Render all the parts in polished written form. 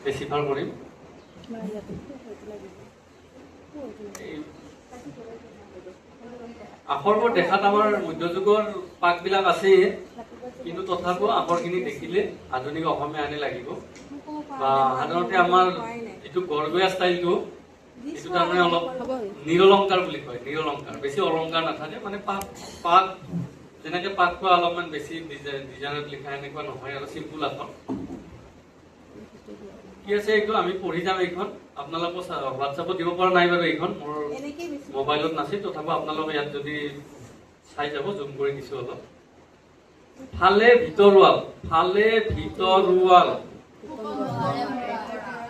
বেছিভাৰ কৰিম। আখৰবোৰ দেখাত আমাৰ মধ্যযুগৰ পাকবিলাক আছে, কিন্তু তথাপিও আখৰখিনি দেখিলে আধুনিক অসমীয়া আনি লাগিব। বা সাধাৰণতে আমাৰ যিটো গড়গয়া ষ্টাইলটো, এইটো তাৰমানে অলপ নিৰলংকাৰ বুলি কয়। নিৰলংকাৰ, বেছি অলংকাৰ নাথাকে, মানে পাক যেনেকে পাক খোৱা অলপমান বেছি ডিজাইনত লিখা এনেকুৱা নহয় আৰু চিম্পুল আখৰ। কি আছে এইটো আমি পঢ়ি যাম। এইখন আপোনালোকক হোৱাটছএপত দিব পৰা নাই বাৰু, এইখন মোৰ মোবাইলত নাছিল, তথাপিও আপোনালোকে ইয়াত যদি চাই যাব, জুম কৰি দিছো অলপ। ফালে ভিতৰুৱাল, ফালে ভিতৰুৱাল,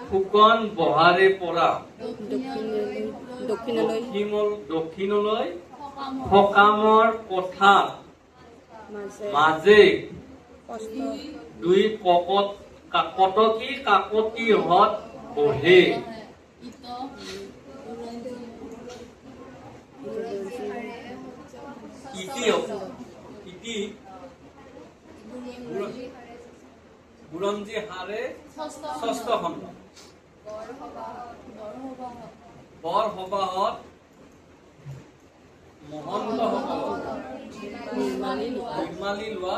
ফুকন বহাৰে পৰা, দক্ষিণলৈ সকামৰ কথা, মাজে দুই কটকী কাকতিহঁত বহে। বুৰঞ্জী হাৰে ষষ্ঠ খণ্ড, বৰসবাহত মহন্তসকলক নিৰ্মালি লোৱা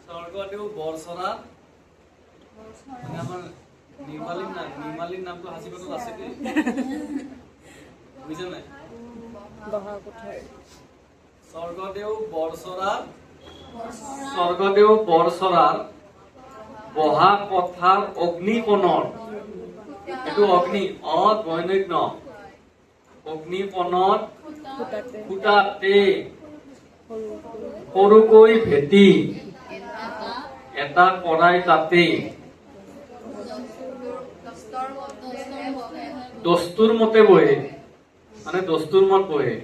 স্বৰ্গদেউ বৰচৰাত, মানে আমাৰ নিৰ্মালীৰ নামটো হাজিপাতত আছে দেই, বুজিছে নাই? স্বৰ্গদেউ বৰচৰাৰ বহা কথাৰ অগ্নিকণৰ, এইটো অগ্নি অদৈনিক ন, অগ্নিকণত ফুটাতে সৰুকৈ ভেটি এটা কৰাই তাতে দস্তুৰ মতে বহে, মানে দস্তুৰ মত বহে।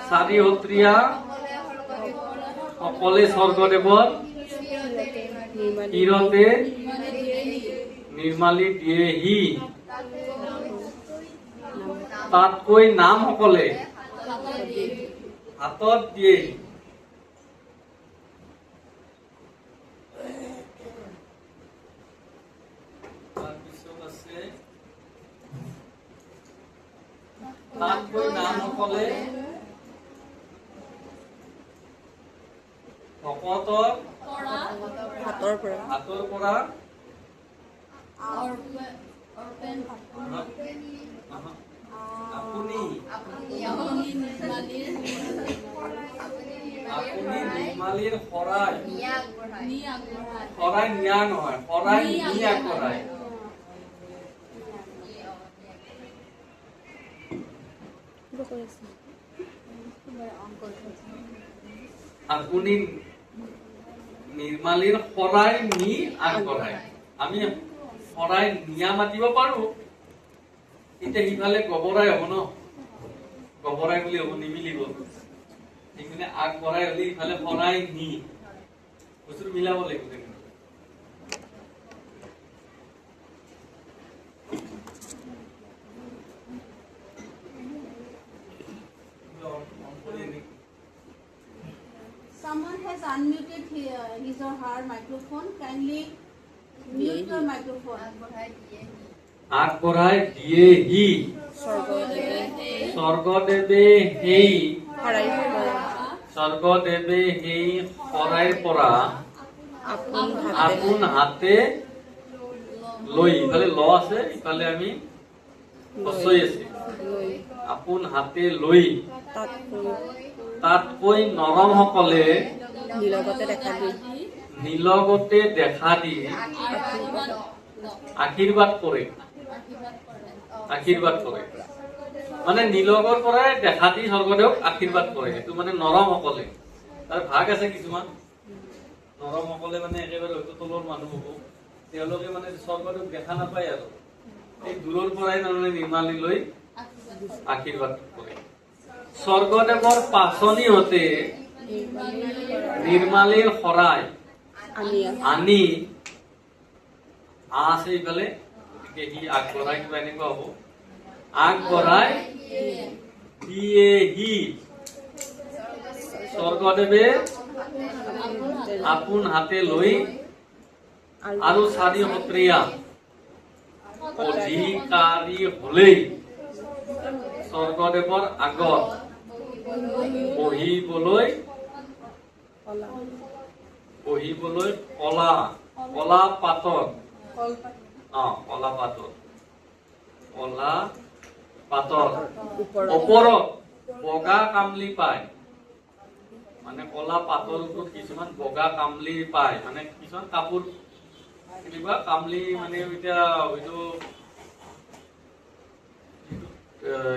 চাৰি সত্ৰীয়া সকলে স্বৰ্গদেৱৰ তীৰতে নিৰ্মালি দিয়েহি, তাতকৈ নাম সকলে হাতত দিয়ে। তাৰপিছত আছে তাতকৈ নাম সকলে ভকতৰ হাতৰ পৰা আপুনি নিৰ্মালীৰ শৰাই নিয়া নহয়, শৰাই নি আগবঢ়ায়। আপুনি নিৰ্মালীৰ শৰাই নি আগবঢ়ায়। আমি শৰাই নিয়া মাতিব পাৰো, এতিয়া সিফালে গবৰাই হব ন, গবৰাই বুলি হব, নিমিলিব। সেইখিনি আগবঢ়াই হলে ইফালে শৰাই নি, বস্তুটো মিলাব লাগিব। Someone has unmuted his or her microphone. Kindly mute your microphone. আগবঢ়াই দিয়েহি স্বৰ্গদেৱে সেই শৰাইৰ পৰা আপোন হাতে লৈ, ইফালে ল আছে, ইফালে আমি হচৈ আছে, আপোন হাতে লৈ তাতকৈ নৰম সকলে নীলগতে দেখা দি আশীৰ্বাদ কৰে। মানে নীলগৰ পৰাই দেখা দি স্বৰ্গদেৱক আশীৰ্বাদ কৰে, সেইটো মানে নৰম সকলে। তাৰ ভাগ আছে কিছুমান, নৰম সকলে মানে একেবাৰে হয়তো তলৰ মানুহ হব, তেওঁলোকে মানে স্বৰ্গদেৱক দেখা নাপায় আৰু এই দূৰৰ পৰাই তাৰমানে নিৰ্মালি লৈ আশীৰ্বাদ কৰে। স্বৰ্গদেৱৰ পাচনি হতে নিৰ্মালীৰ শৰাই আনি আছে ইফালে, গতিকে সি আগবঢ়াই কিবা এনেকুৱা হব, আগবঢ়াই দিয়েহি স্বৰ্গদেৱে আপোন হাতে লৈ আৰু 4 সত্ৰীয়া অধিকাৰী হলেই স্বৰ্গদেৱৰ আগত বহিবলৈ কলা পাতত ওপৰত বগা কামলি পায়। মানে কলা পাতৰ ওপৰত কিছুমান বগা কামলি পায়, মানে কিছুমান কাপোৰ এনেকুৱা কামলি, মানে এতিয়া হয়তো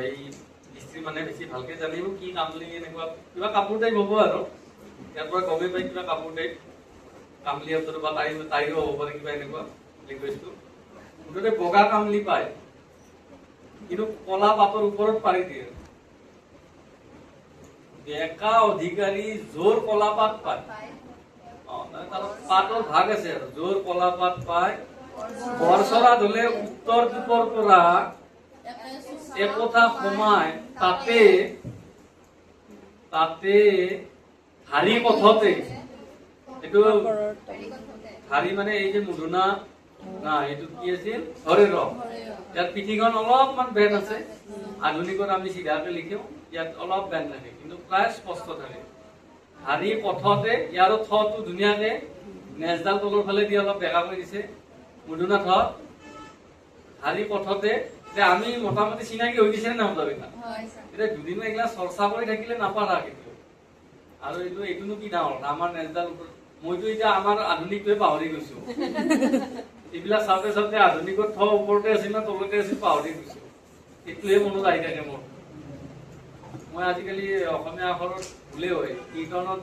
এই স্ত্ৰী মানে বেছি ভালকে জানিব কি কামলি, এনেকুৱা কিবা কাপোৰ টাইপ হ'ব আৰু ইয়াৰ পৰা গমেই পাই কিবা কাপোৰ টাইপ কামলি অন্তত বা তাইৰো হ'ব পাৰে কিবা এনেকুৱা লেংগুৱেজটো। মুঠতে বগা কামলি পায়, কিন্তু কলা পাতৰ ওপৰত পাৰি দিয়ে। ডেকা অধিকাৰী যোৰ কলা পাত পায়, পাতৰ ভাগ আছে আৰু যোৰ কলা পাত পায়। বৰচৰা ধলে উত্তৰ পূবৰ পৰা একথা সোমাই তাতে হাৰি পথতে, এইটো হাৰি মানে এই যে মুধুনা না, এইটো কি আছিল হৰে ৰং। ইয়াত পিঠিখন অলপমান বেন আছে, আধুনিকত আমি চিধাকে লিখো, ইয়াত অলপ বেন থাকে কিন্তু প্ৰায় স্পষ্ট থাকে। হাৰি পথতে, ইয়াৰ থটো ধুনীয়াকে নেজডাল তলৰ ফালে দি অলপ বেকা কৰি দিছে, মুধুনা থ। হাৰি পথতে আমি মোটামুটি চিনাকি হৈ দিছে নে নামবিলাক, এতিয়া দুদিন এইগিলা চৰ্চা কৰি থাকিলে নাপাৰা কিন্তু। আৰু এইটোনো কি ডাঙৰ আমাৰ নেজডাল, মইতো এতিয়া আমাৰ আধুনিকটোৱে পাহৰি গৈছো। এইবিলাক চাওঁতে চাওঁতে আধুনিকত থ ওপৰতে আছিল না তলতে আছিল পাহৰি গৈছো, এইটোহে মনত আহি থাকে মোৰ। মই আজিকালি অসমীয়া আখৰত ভুলে হয়, কীৰ্তনত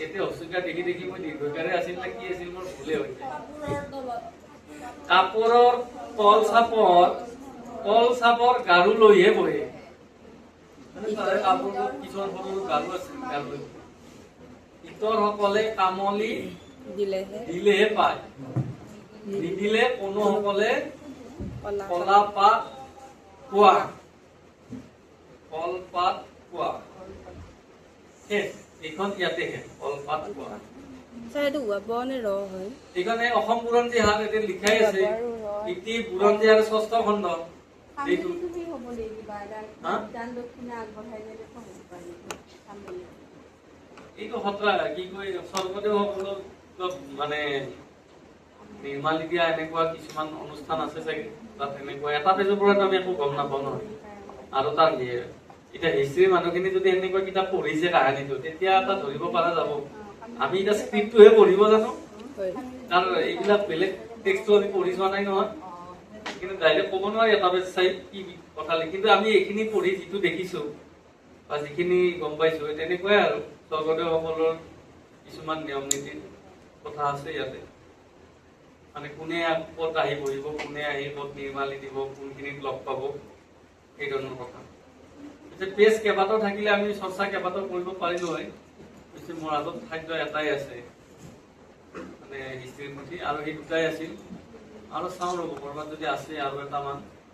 এতিয়া হস্তিকা দেখি দেখি মই দীৰ্ঘকাৰে আছিল নে কি আছিল মোৰ ভুলে হৈ যায়। কাপোৰৰ তল চাপৰ গাৰু লৈহে বহে, কাপোৰৰ কিছুমান সৰু গাৰু আছে, গাৰু লৈ ইতৰ সকলে কামলি দিলেহে পায়, নিদিলে কোনো সকলে কলা পাত পোৱা, কলপাত পোৱা। এইখন ইয়াতে কলপাত পোৱা। এইখন অসম বুৰঞ্জীহাট এতে লিখাই আছে, ইতি বুৰঞ্জীহাট 6ষ্ঠ খণ্ড। এইটো সত্ৰা কি কয় স্বৰ্গদেউ সকলক মানে নিৰ্মালি দিয়া এনেকুৱা কিছুমান অনুষ্ঠান আছে চাগে তাত। এনেকুৱা এটা পেজৰ পৰা আমি একো গম নাপাওঁ নহয়। আৰু তাৰ এতিয়া হিষ্ট্ৰীৰ মানুহখিনি যদি এনেকুৱা কিতাপ পঢ়িছে কাহিনীটো, তেতিয়া এটা ধৰিব পৰা যাব। আমি এতিয়া স্ক্ৰিপ্টটোহে পঢ়িব জানো, কাৰণ এইবিলাক বেলেগ টেক্সটো আমি পঢ়ি যোৱা নাই নহয়। কিন্তু ডাইৰেক্ট ক'ব নোৱাৰি এটা পেজ চাই কি কথা লিখি, কিন্তু আমি এইখিনি পঢ়ি যিটো দেখিছো বা যিখিনি গম পাইছো তেনেকুৱাই আৰু স্বৰ্গদেউসকলৰ কিছুমান নিয়ম নীতিৰ কথা আছে ইয়াতে। মানে কোনে ক'ত আহি বহিব, কোনে আহি ক'ত নিৰ্মালি দিব, কোনখিনিত লগ পাব, এই ধৰণৰ কথা। পেজ কেইবাটাও থাকিলে আমি চৰ্চা কেইবাটাও কৰিব পাৰিলো হয়। মোৰ হাতত খাদ্য এটাই আছে, মানে হিষ্ট্ৰীৰ পুথি, আৰু সেই দুটাই আছিল। আৰু চাওঁ ৰ'ব ক'ৰবাত যদি আছে আৰু এটামান।